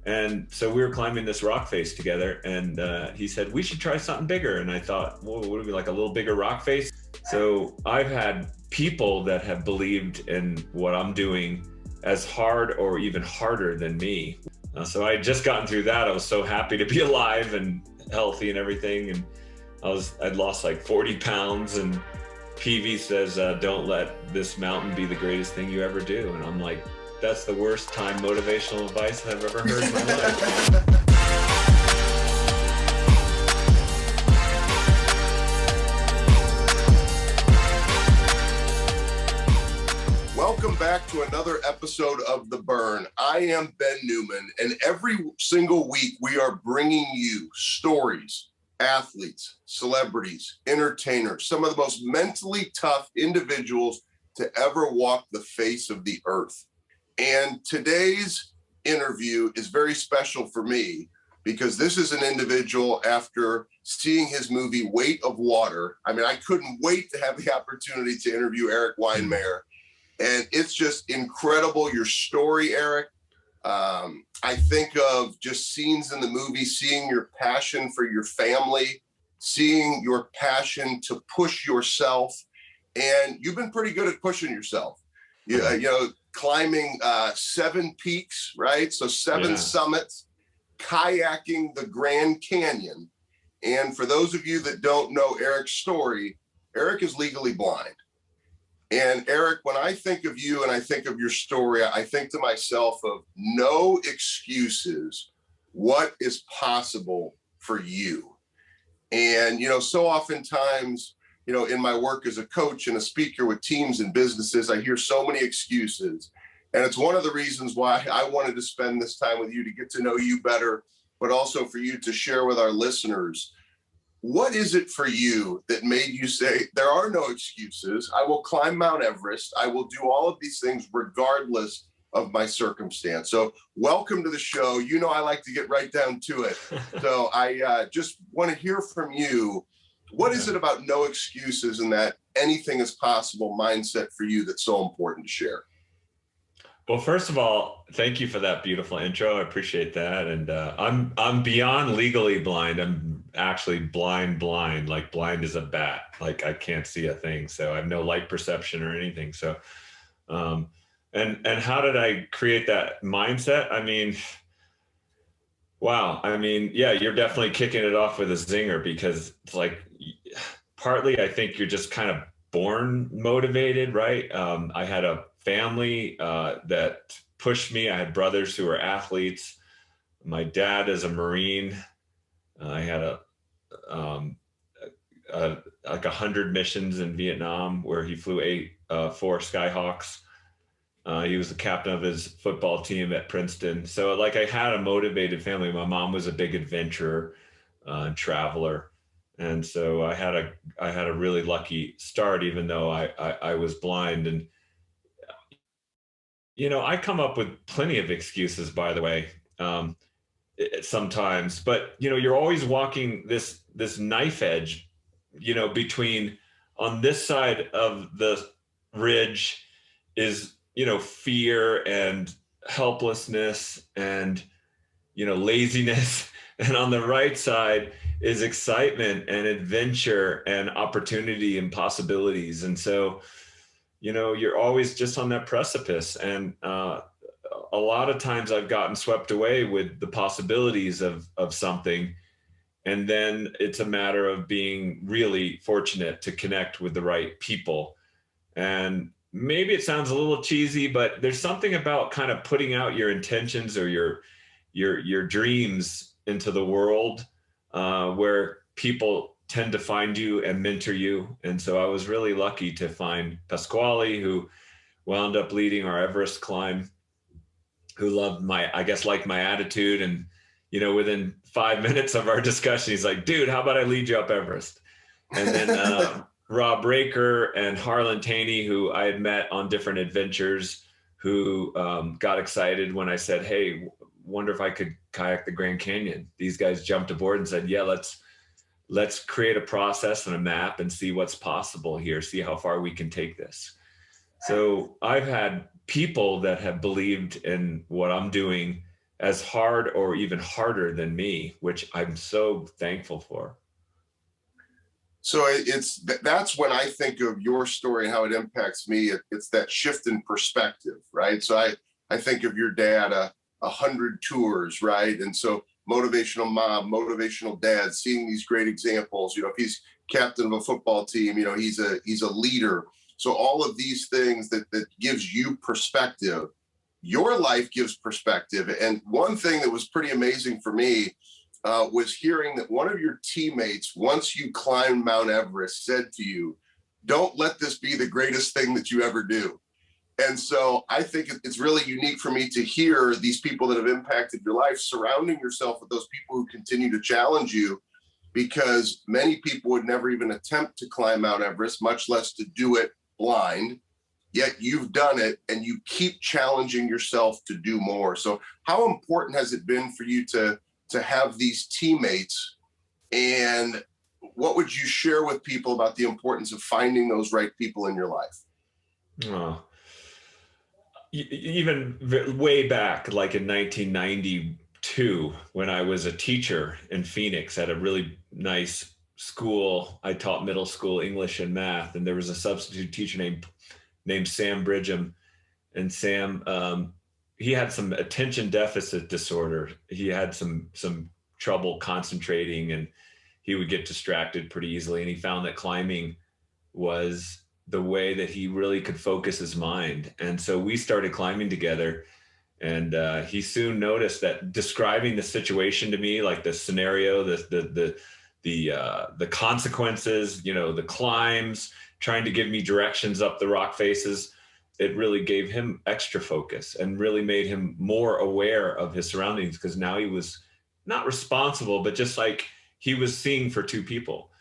And so we were climbing this rock face together, and he said, we should try something bigger. And I thought, well, what would it be, like a little bigger rock face? So I've had people that have believed in what I'm doing as hard or even harder than me. So I had just gotten through that. I was so happy to be alive and healthy and everything. And I'd lost like 40 pounds, and PV says, don't let this mountain be the greatest thing you ever do. And I'm like, that's the worst time motivational advice I've ever heard in my life. Welcome back to another episode of The Burn. I am Ben Newman, and every single week we are bringing you stories, athletes, celebrities, entertainers, some of the most mentally tough individuals to ever walk the face of the earth. And today's interview is very special for me because this is an individual after seeing his movie Weight of Water. I mean, I couldn't wait to have the opportunity to interview Erik Weihenmayer. And it's just incredible, your story, Erik. I think of just scenes in the movie, seeing your passion for your family, seeing your passion to push yourself. And you've been pretty good at pushing yourself. Climbing 7 peaks, right? So 7 summits, kayaking the Grand Canyon. And for those of you that don't know Erik's story, Erik is legally blind. And Erik, when I think of you and I think of your story, I think to myself of no excuses, what is possible for you? And, so oftentimes, in my work as a coach and a speaker with teams and businesses, I hear so many excuses. And it's one of the reasons why I wanted to spend this time with you to get to know you better, but also for you to share with our listeners. What is it for you that made you say, there are no excuses? I will climb Mount Everest. I will do all of these things regardless of my circumstance. So welcome to the show. I like to get right down to it. So I just want to hear from you. What is it about no excuses and that anything is possible mindset for you that's so important to share? Well, first of all, thank you for that beautiful intro. I appreciate that. And I'm beyond legally blind. I'm actually blind, like blind as a bat. Like I can't see a thing. So I have no light perception or anything. So, and how did I create that mindset? I mean, wow. I mean, yeah, you're definitely kicking it off with a zinger because it's like, partly I think you're just kind of born motivated, right? I had a family that pushed me. I had brothers who were athletes. My dad is a Marine. I had like 100 missions in Vietnam where he flew 4 Skyhawks. He was the captain of his football team at Princeton. So like I had a motivated family. My mom was a big adventurer and traveler. And so I had a really lucky start, even though I was blind. And I come up with plenty of excuses, by the way, sometimes, but you're always walking this knife edge, between on this side of the ridge is, fear and helplessness and, laziness. And on the right side is excitement and adventure and opportunity and possibilities. And so, you're always just on that precipice. And a lot of times I've gotten swept away with the possibilities of something. And then it's a matter of being really fortunate to connect with the right people. And maybe it sounds a little cheesy, but there's something about kind of putting out your intentions or your dreams into the world where people tend to find you and mentor you. And so I was really lucky to find Pasquale, who wound up leading our Everest climb, who loved liked my attitude. And, within 5 minutes of our discussion, he's like, dude, how about I lead you up Everest? And then Rob Raker and Harlan Taney, who I had met on different adventures, who got excited when I said, hey, wonder if I could kayak the Grand Canyon. These guys jumped aboard and said, yeah, let's create a process and a map and see what's possible here, see how far we can take this. So I've had people that have believed in what I'm doing as hard or even harder than me, which I'm so thankful for. So that's when I think of your story and how it impacts me. It's that shift in perspective, right? So I think of your dad, 100 tours, right? And so motivational mom, motivational dad, seeing these great examples. If he's captain of a football team, he's a leader. So all of these things that gives you perspective. Your life gives perspective. And one thing that was pretty amazing for me was hearing that one of your teammates, once you climbed Mount Everest, said to you, "Don't let this be the greatest thing that you ever do." And so I think it's really unique for me to hear these people that have impacted your life, surrounding yourself with those people who continue to challenge you, because many people would never even attempt to climb Mount Everest, much less to do it blind. Yet you've done it, and you keep challenging yourself to do more. So how important has it been for you to have these teammates, and what would you share with people about the importance of finding those right people in your life? Oh, even way back, like in 1992, when I was a teacher in Phoenix at a really nice school. I taught middle school English and math, and there was a substitute teacher named Sam Bridgham. And Sam, he had some attention deficit disorder. He had some trouble concentrating, and he would get distracted pretty easily. And he found that climbing was the way that he really could focus his mind. And so we started climbing together. And he soon noticed that describing the situation to me, like the scenario, the consequences, the climbs, trying to give me directions up the rock faces, it really gave him extra focus and really made him more aware of his surroundings, because now he was not responsible, but just like he was seeing for two people.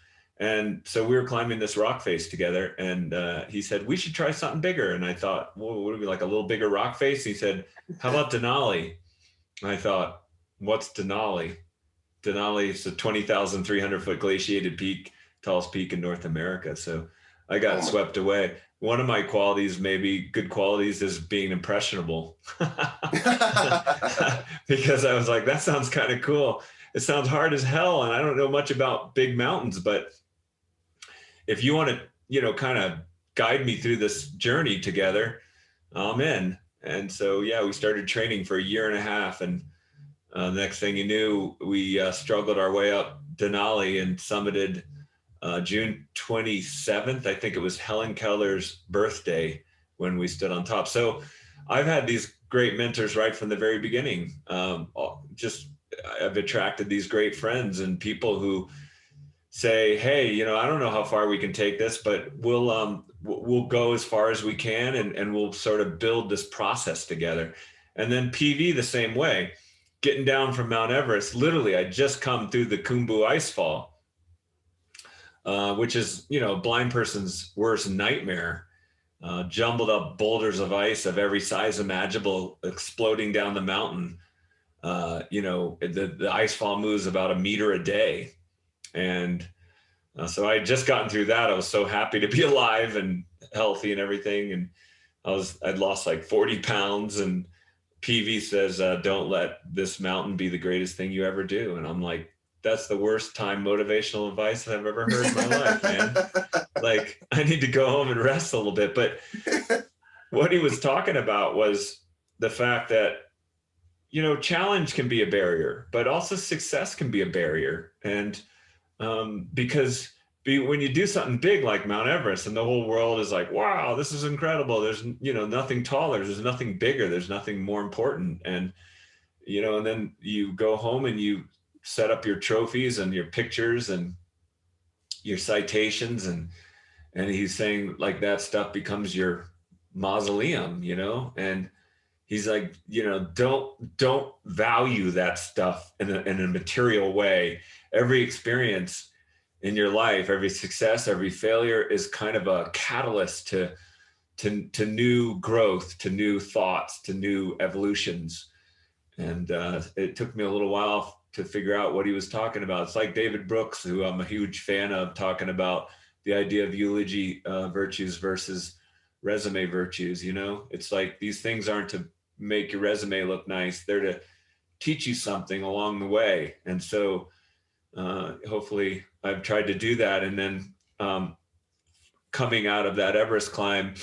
And so we were climbing this rock face together, and he said, "We should try something bigger." And I thought, well, would it be like a little bigger rock face? He said, "How about Denali?" And I thought, what's Denali? Denali is a 20,300 foot glaciated peak, tallest peak in North America. So I got swept away. One of my qualities, maybe good qualities, is being impressionable. Because I was like, that sounds kind of cool. It sounds hard as hell, and I don't know much about big mountains, but if you want to, kind of guide me through this journey together, I'm in. And so, yeah, we started training for a year and a half. And the next thing you knew, we struggled our way up Denali and summited June 27th. I think it was Helen Keller's birthday when we stood on top. So I've had these great mentors right from the very beginning. I've attracted these great friends and people who say, "Hey, I don't know how far we can take this, but we'll go as far as we can, and we'll sort of build this process together." And then PV the same way, getting down from Mount Everest. Literally, I just come through the Khumbu icefall, which is, a blind person's worst nightmare. Jumbled up boulders of ice of every size imaginable exploding down the mountain. The icefall moves about a meter a day. And so I had just gotten through that. I was so happy to be alive and healthy and everything. And I'd lost like 40 pounds. And PV says, "Don't let this mountain be the greatest thing you ever do." And I'm like, that's the worst time motivational advice I've ever heard in my life, man. Like, I need to go home and rest a little bit. But what he was talking about was the fact that, challenge can be a barrier, but also success can be a barrier. And because when you do something big like Mount Everest, and the whole world is like, "Wow, this is incredible. There's, nothing taller. There's nothing bigger. There's nothing more important." And, and then you go home and you set up your trophies and your pictures and your citations. And he's saying, like, that stuff becomes your mausoleum, and he's like, don't value that stuff in a material way. Every experience in your life, every success, every failure is kind of a catalyst to new growth, to new thoughts, to new evolutions. And it took me a little while to figure out what he was talking about. It's like David Brooks, who I'm a huge fan of, talking about the idea of eulogy virtues versus resume virtues. It's like these things aren't to make your resume look nice. They're to teach you something along the way. And so hopefully I've tried to do that. And then coming out of that Everest climb,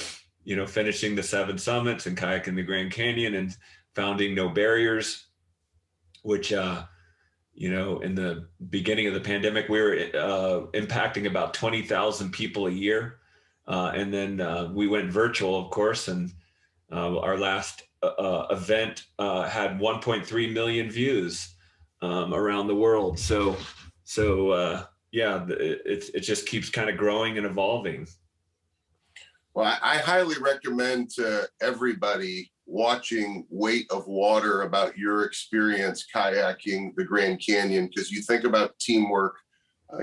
finishing the 7 summits and kayaking the Grand Canyon and founding No Barriers, which, in the beginning of the pandemic, we were impacting about 20,000 people a year. And then we went virtual, of course, and our last event had 1.3 million views around the world. So it just keeps kind of growing and evolving. Well, I highly recommend to everybody watching Weight of Water about your experience kayaking the Grand Canyon, because you think about teamwork,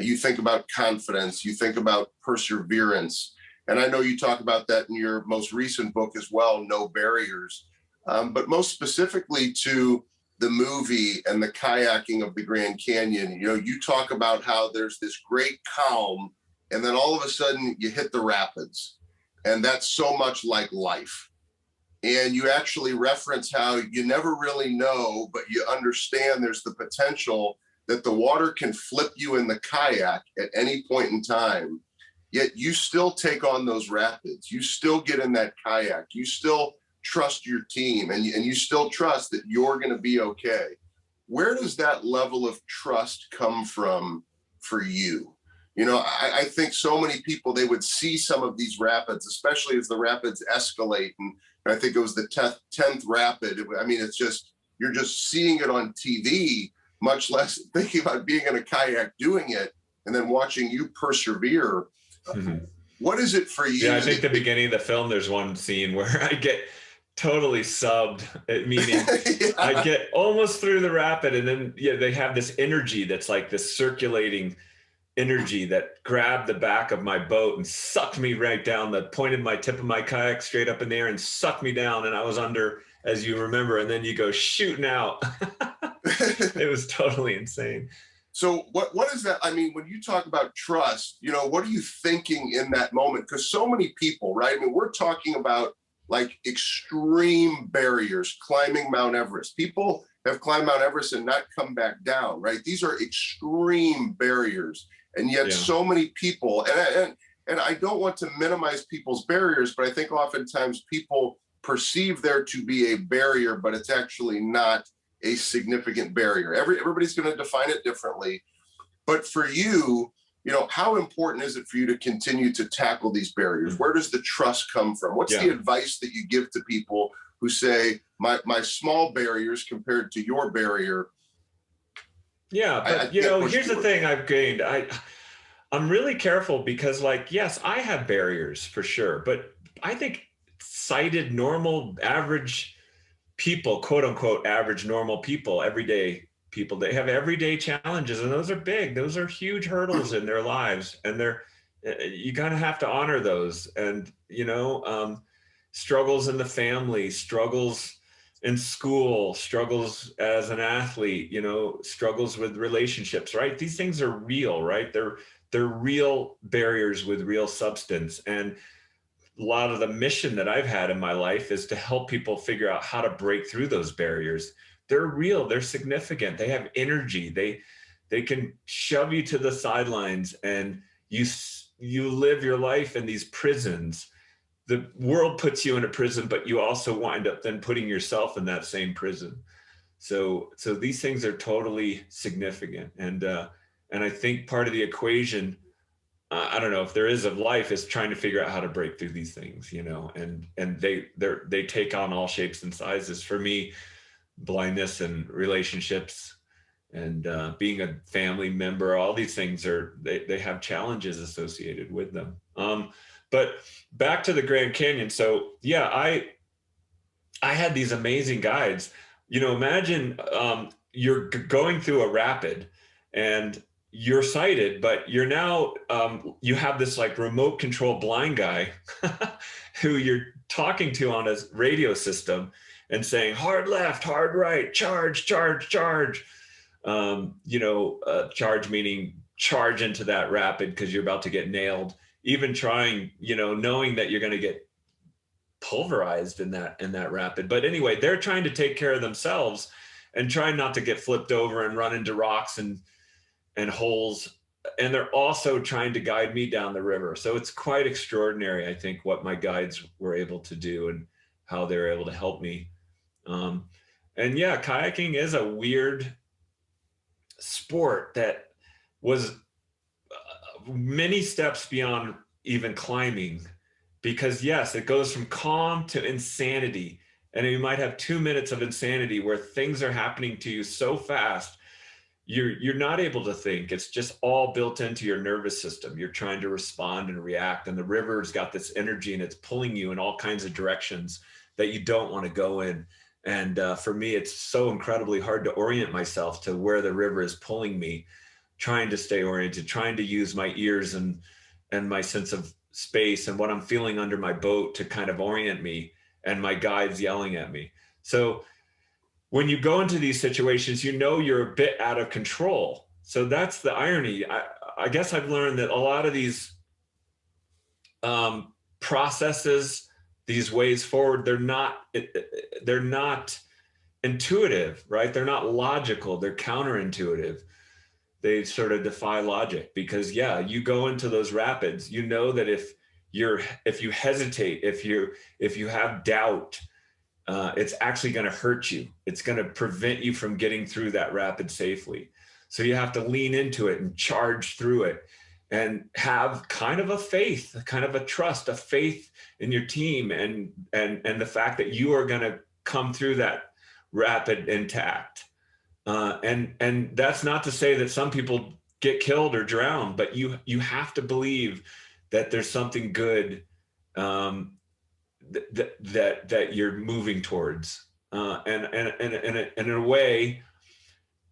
you think about confidence, you think about perseverance. And I know you talk about that in your most recent book as well, No Barriers. But most specifically to the movie and the kayaking of the Grand Canyon, you talk about how there's this great calm, and then all of a sudden you hit the rapids. And that's so much like life. And you actually reference how you never really know, but you understand there's the potential that the water can flip you in the kayak at any point in time. Yet you still take on those rapids. You still get in that kayak. You still trust your team, and you still trust that you're going to be okay. Where does that level of trust come from for you? I think so many people, they would see some of these rapids, especially as the rapids escalate. And I think it was the 10th rapid. It's just, you're just seeing it on TV, much less thinking about being in a kayak doing it and then watching you persevere. Mm-hmm. What is it for you? Yeah, I think the beginning of the film, there's one scene where I get totally subbed, meaning yeah. I get almost through the rapid, and then they have this energy that's like this circulating energy that grabbed the back of my boat and sucked me right down, that pointed my tip of my kayak straight up in the air and sucked me down, and I was under, as you remember, and then you go shooting out. It was totally insane. So what is that? When you talk about trust, what are you thinking in that moment? Because so many people, right? We're talking about like extreme barriers, climbing Mount Everest. People have climbed Mount Everest and not come back down, right? These are extreme barriers. And yet so many people, and I don't want to minimize people's barriers, but I think oftentimes people perceive there to be a barrier, but it's actually not a significant barrier. Everybody's going to define it differently. But for you, how important is it for you to continue to tackle these barriers? Where does the trust come from? What's the advice that you give to people who say, my small barriers compared to your barrier? Yeah, but here's the thing I've gained. I'm really careful because, yes, I have barriers for sure, but I think sighted, normal, average people, quote unquote, average, normal people, everyday people, they have everyday challenges, and those are big. Those are huge hurdles in their lives, and you kind of have to honor those. And struggles in the family, struggles in school, struggles as an athlete, struggles with relationships, right? These things are real, right? They're real barriers with real substance. And a lot of the mission that I've had in my life is to help people figure out how to break through those barriers. They're real, they're significant, they have energy, they can shove you to the sidelines, and you live your life in these prisons. The world puts you in a prison, but you also wind up then putting yourself in that same prison. So these things are totally significant. And I think part of the equation, I don't know if there is, of life, is trying to figure out how to break through these things, and they take on all shapes and sizes. For me, blindness and relationships and being a family member, all these things they have challenges associated with them. But back to the Grand Canyon. So yeah, I had these amazing guides. Imagine you're going through a rapid and you're sighted, but you're now, you have this like remote control blind guy who you're talking to on a radio system and saying, hard left, hard right, charge, charge, charge. Charge meaning charge into that rapid because you're about to get nailed. Even trying, knowing that you're going to get pulverized in that rapid. But anyway, they're trying to take care of themselves. and trying not to get flipped over and run into rocks and holes. And they're also trying to guide me down the river. So it's quite extraordinary, I think, what my guides were able to do and how they were able to help me. And yeah, kayaking is a weird sport that was many steps beyond even climbing, because yes, it goes from calm to insanity. And you might have 2 minutes of insanity where things are happening to you so fast you're not able to think. It's just all built into your nervous system. You're trying to respond and react, and the river's got this energy and it's pulling you in all kinds of directions that you don't want to go in. And for me, it's so incredibly hard to orient myself to where the river is pulling me, trying to stay oriented, trying to use my ears and my sense of space and what I'm feeling under my boat to kind of orient me, and my guides yelling at me. So when you go into these situations, you know you're a bit out of control. So that's the irony. I guess I've learned that a lot of these processes, these ways forward, they're not intuitive, right? They're not logical. They're counterintuitive. They sort of defy logic, because yeah, you go into those rapids, you know that if you hesitate, if you have doubt, it's actually going to hurt you. It's going to prevent you from getting through that rapid safely. So you have to lean into it and charge through it, and have kind of a faith, kind of a trust, a faith in your team, and the fact that you are going to come through that rapid intact. And that's not to say that some people get killed or drown, but you have to believe that there's something good that you're moving towards, and in a way,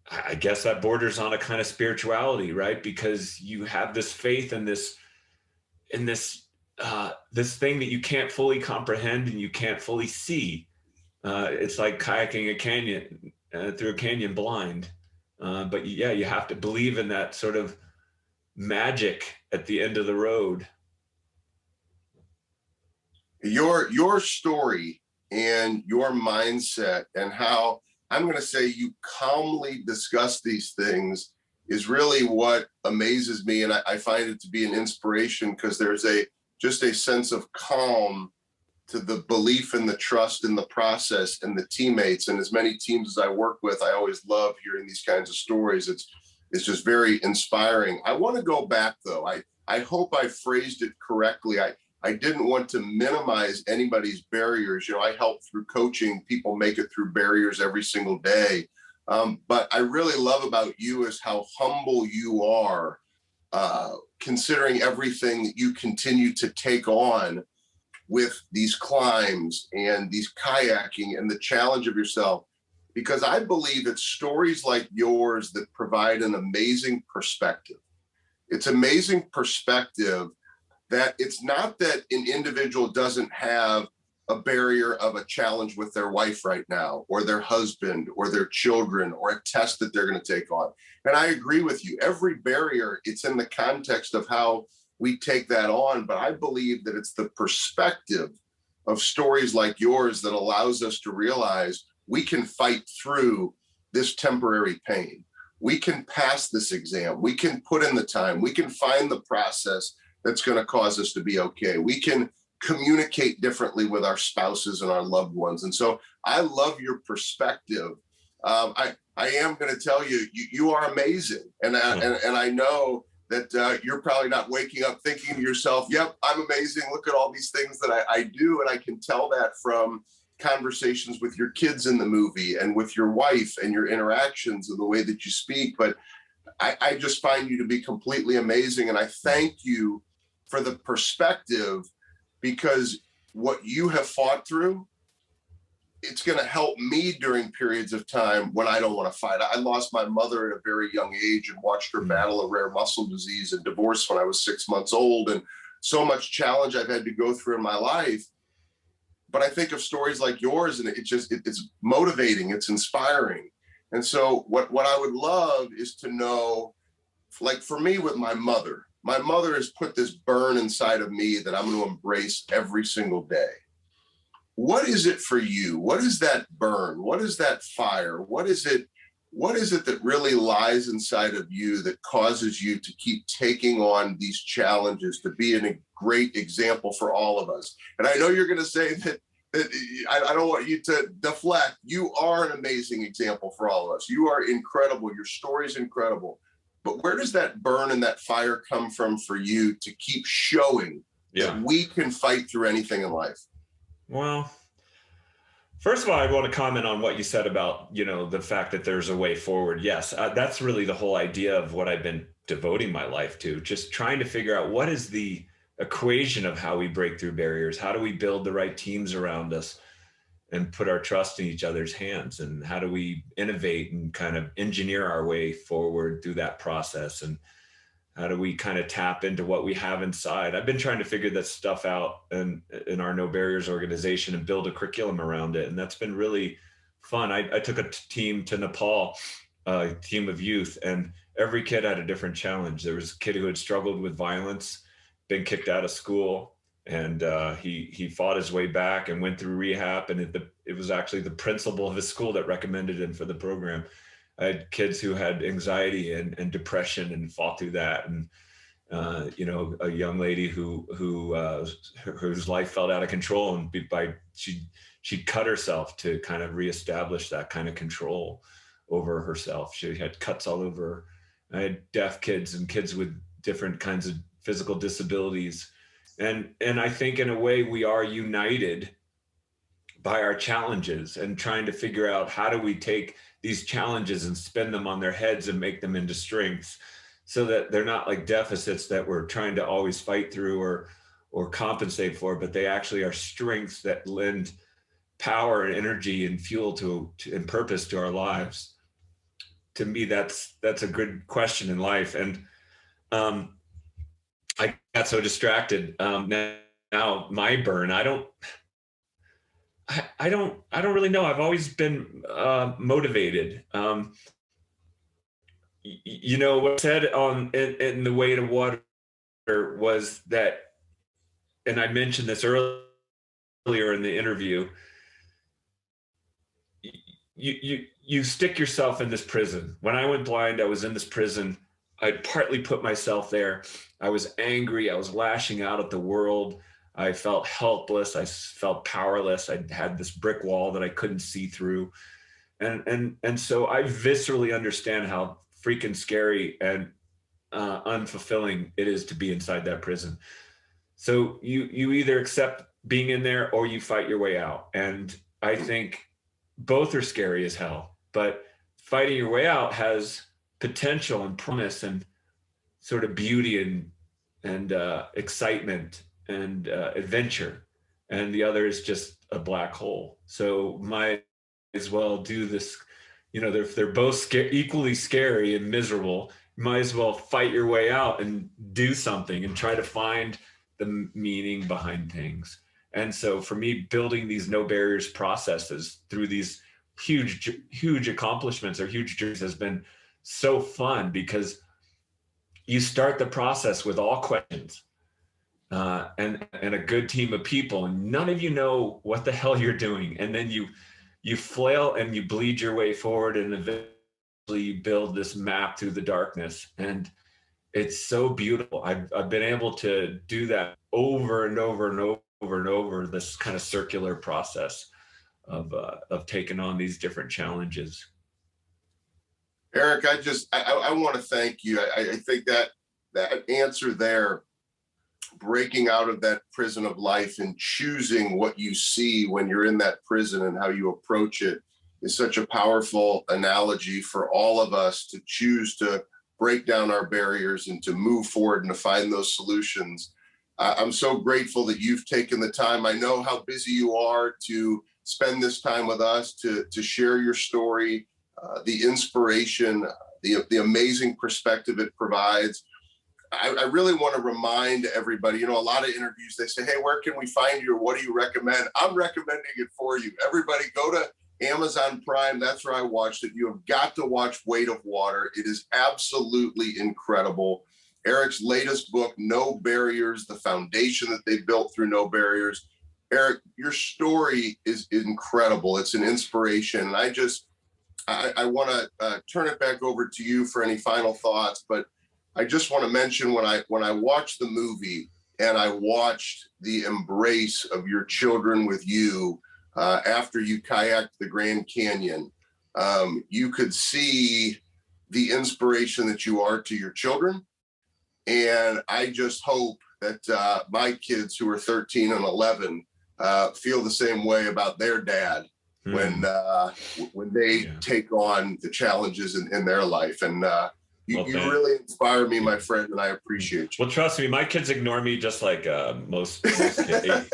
I guess that borders on a kind of spirituality, right? Because you have this faith in this thing that you can't fully comprehend and you can't fully see. It's like kayaking a canyon through a canyon blind, but yeah, you have to believe in that sort of magic at the end of the road. Your story and your mindset, and how, I'm going to say, you calmly discuss these things is really what amazes me. And I find it to be an inspiration, because there's just a sense of calm to the belief and the trust in the process and the teammates. And as many teams as I work with, I always love hearing these kinds of stories. It's just very inspiring. I want to go back though. I hope I phrased it correctly. I didn't want to minimize anybody's barriers. You know, I help through coaching people make it through barriers every single day. But I really love about you is how humble you are, considering everything that you continue to take on with these climbs and these kayaking and the challenge of yourself. Because I believe it's stories like yours that provide an amazing perspective. It's amazing perspective that it's not that an individual doesn't have a barrier of a challenge with their wife right now, or their husband, or their children, or a test that they're going to take on. And I agree with you. Every barrier, it's in the context of how we take that on. But I believe that it's the perspective of stories like yours that allows us to realize we can fight through this temporary pain. We can pass this exam. We can put in the time. We can find the process that's going to cause us to be okay. We can communicate differently with our spouses and our loved ones. And so I love your perspective. I am going to tell you, you are amazing. And I know that you're probably not waking up thinking to yourself, yep, I'm amazing. Look at all these things that I do. And I can tell that from conversations with your kids in the movie and with your wife and your interactions and the way that you speak. But I just find you to be completely amazing. And I thank you for the perspective, because what you have fought through, it's going to help me during periods of time when I don't want to fight. I lost my mother at a very young age and watched her battle a rare muscle disease and divorce when I was 6 months old, and so much challenge I've had to go through in my life. But I think of stories like yours, and it's motivating, it's inspiring. And so what I would love is to know, like for me with my mother has put this burn inside of me that I'm going to embrace every single day. What is it for you? What is that burn? What is that fire? What is it that really lies inside of you that causes you to keep taking on these challenges, to be a great example for all of us? And I know you're going to say that I don't want you to deflect. You are an amazing example for all of us. You are incredible. Your story is incredible. But where does that burn and that fire come from for you to keep showing that we can fight through anything in life? Well, first of all, I want to comment on what you said about, the fact that there's a way forward. Yes, that's really the whole idea of what I've been devoting my life to, just trying to figure out what is the equation of how we break through barriers. How do we build the right teams around us and put our trust in each other's hands? And how do we innovate and kind of engineer our way forward through that process? And how do we kind of tap into what we have inside? I've been trying to figure that stuff out in our No Barriers organization and build a curriculum around it. And that's been really fun. I took a team to Nepal, a team of youth, and every kid had a different challenge. There was a kid who had struggled with violence, been kicked out of school, and he fought his way back and went through rehab. And it was actually the principal of his school that recommended him for the program. I had kids who had anxiety and depression and fought through that. And, a young lady whose life felt out of control, and she cut herself to kind of reestablish that kind of control over herself. She had cuts all over her. I had deaf kids and kids with different kinds of physical disabilities. And I think in a way we are united by our challenges and trying to figure out how do we take these challenges and spin them on their heads and make them into strengths, so that they're not like deficits that we're trying to always fight through or compensate for, but they actually are strengths that lend power and energy and fuel to and purpose to our lives. To me, that's a good question in life. And I got so distracted. Now my burn, I don't really know. I've always been motivated. What I said in the Way to Water was that, and I mentioned this earlier in the interview, you stick yourself in this prison. When I went blind, I was in this prison. I partly put myself there. I was angry. I was lashing out at the world. I felt helpless. I felt powerless. I had this brick wall that I couldn't see through. And so I viscerally understand how freaking scary and unfulfilling it is to be inside that prison. So you either accept being in there or you fight your way out. And I think both are scary as hell, but fighting your way out has potential and promise and sort of beauty and excitement and adventure, and the other is just a black hole. So might as well do this, they're both equally scary and miserable. You might as well fight your way out and do something and try to find the meaning behind things. And so for me, building these No Barriers processes through these huge accomplishments or huge journeys has been so fun, because you start the process with all questions and a good team of people, and none of you know what the hell you're doing. And then you flail and you bleed your way forward, and eventually you build this map through the darkness. And it's so beautiful. I've been able to do that over and over and over and over, this kind of circular process of taking on these different challenges. Erik, I want to thank you. I think that answer there, breaking out of that prison of life and choosing what you see when you're in that prison and how you approach it, is such a powerful analogy for all of us to choose to break down our barriers and to move forward and to find those solutions. I'm so grateful that you've taken the time. I know how busy you are to spend this time with us, to share your story, the inspiration, the amazing perspective it provides. I really want to remind everybody, a lot of interviews, they say, hey, where can we find you? Or what do you recommend? I'm recommending it for you. Everybody go to Amazon Prime. That's where I watched it. You have got to watch Weight of Water. It is absolutely incredible. Erik's latest book, No Barriers, the foundation that they built through No Barriers. Erik, your story is incredible. It's an inspiration. And I want to turn it back over to you for any final thoughts, but I just want to mention when I watched the movie and I watched the embrace of your children with you after you kayaked the Grand Canyon, you could see the inspiration that you are to your children. And I just hope that my kids who are 13 and 11 feel the same way about their dad when they take on the challenges in their life. And you really inspire me, my friend, and I appreciate you. Well, trust me, my kids ignore me just like most kids.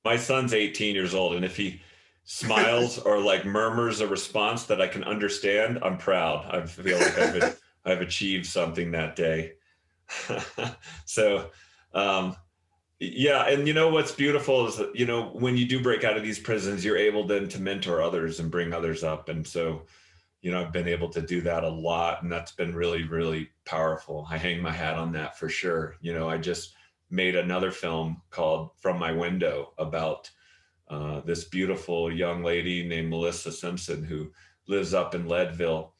My son's 18 years old, and if he smiles or like murmurs a response that I can understand, I'm proud. I feel like I've achieved something that day. So, yeah. And you know, what's beautiful is that, you know, when you do break out of these prisons, you're able then to mentor others and bring others up. And so, you know, I've been able to do that a lot, and that's been really, really powerful. I hang my hat on that for sure. You know, I just made another film called From My Window about this beautiful young lady named Melissa Simpson, who lives up in Leadville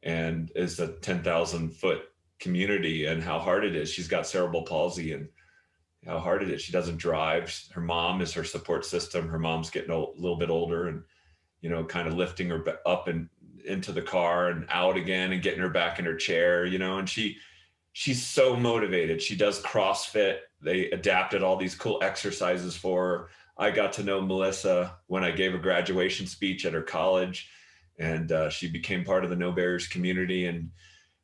and is a 10,000 foot community, and how hard it is. She's got cerebral palsy, and how hard it is. She doesn't drive. Her mom is her support system. Her mom's getting a little bit older, and, you know, kind of lifting her up and into the car and out again and getting her back in her chair, you know, and she's so motivated. She does CrossFit. They adapted all these cool exercises for her. I got to know Melissa when I gave a graduation speech at her college, and she became part of the No Barriers community. And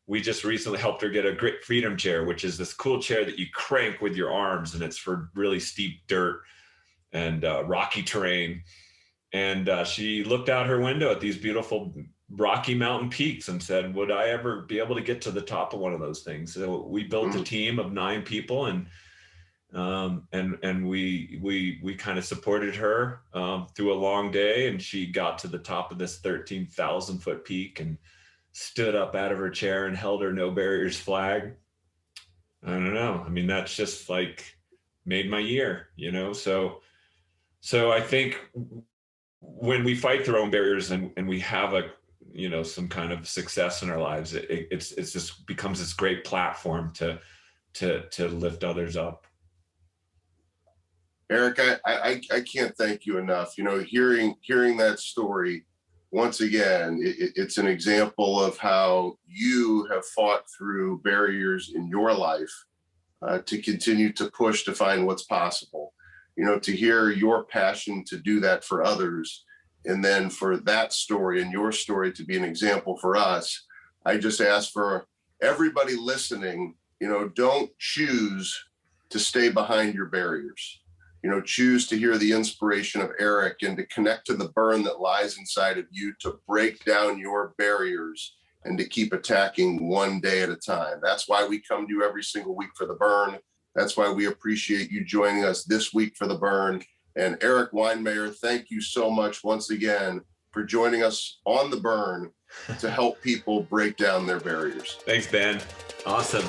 we just recently helped her get a Grit Freedom chair, which is this cool chair that you crank with your arms, and it's for really steep dirt and rocky terrain. And she looked out her window at these beautiful Rocky Mountain peaks and said, would I ever be able to get to the top of one of those things? So we built a team of 9 people, and we kind of supported her through a long day, and she got to the top of this 13,000 foot peak and stood up out of her chair and held her No Barriers flag. I don't know. I mean, that's just like made my year, you know? So I think when we fight through our own barriers and we have you know, some kind of success in our lives, it's just becomes this great platform to lift others up. Erik, I can't thank you enough. You know, hearing that story, once again, it's an example of how you have fought through barriers in your life to continue to push to find what's possible. You know, to hear your passion to do that for others, and then for that story and your story to be an example for us. I just ask for everybody listening, you know, don't choose to stay behind your barriers. You know, choose to hear the inspiration of Erik and to connect to the burn that lies inside of you, to break down your barriers and to keep attacking one day at a time. That's why we come to you every single week for the burn. That's why we appreciate you joining us this week for the burn. And Erik Weihenmayer, thank you so much once again for joining us on the burn to help people break down their barriers. Thanks, Ben. Awesome.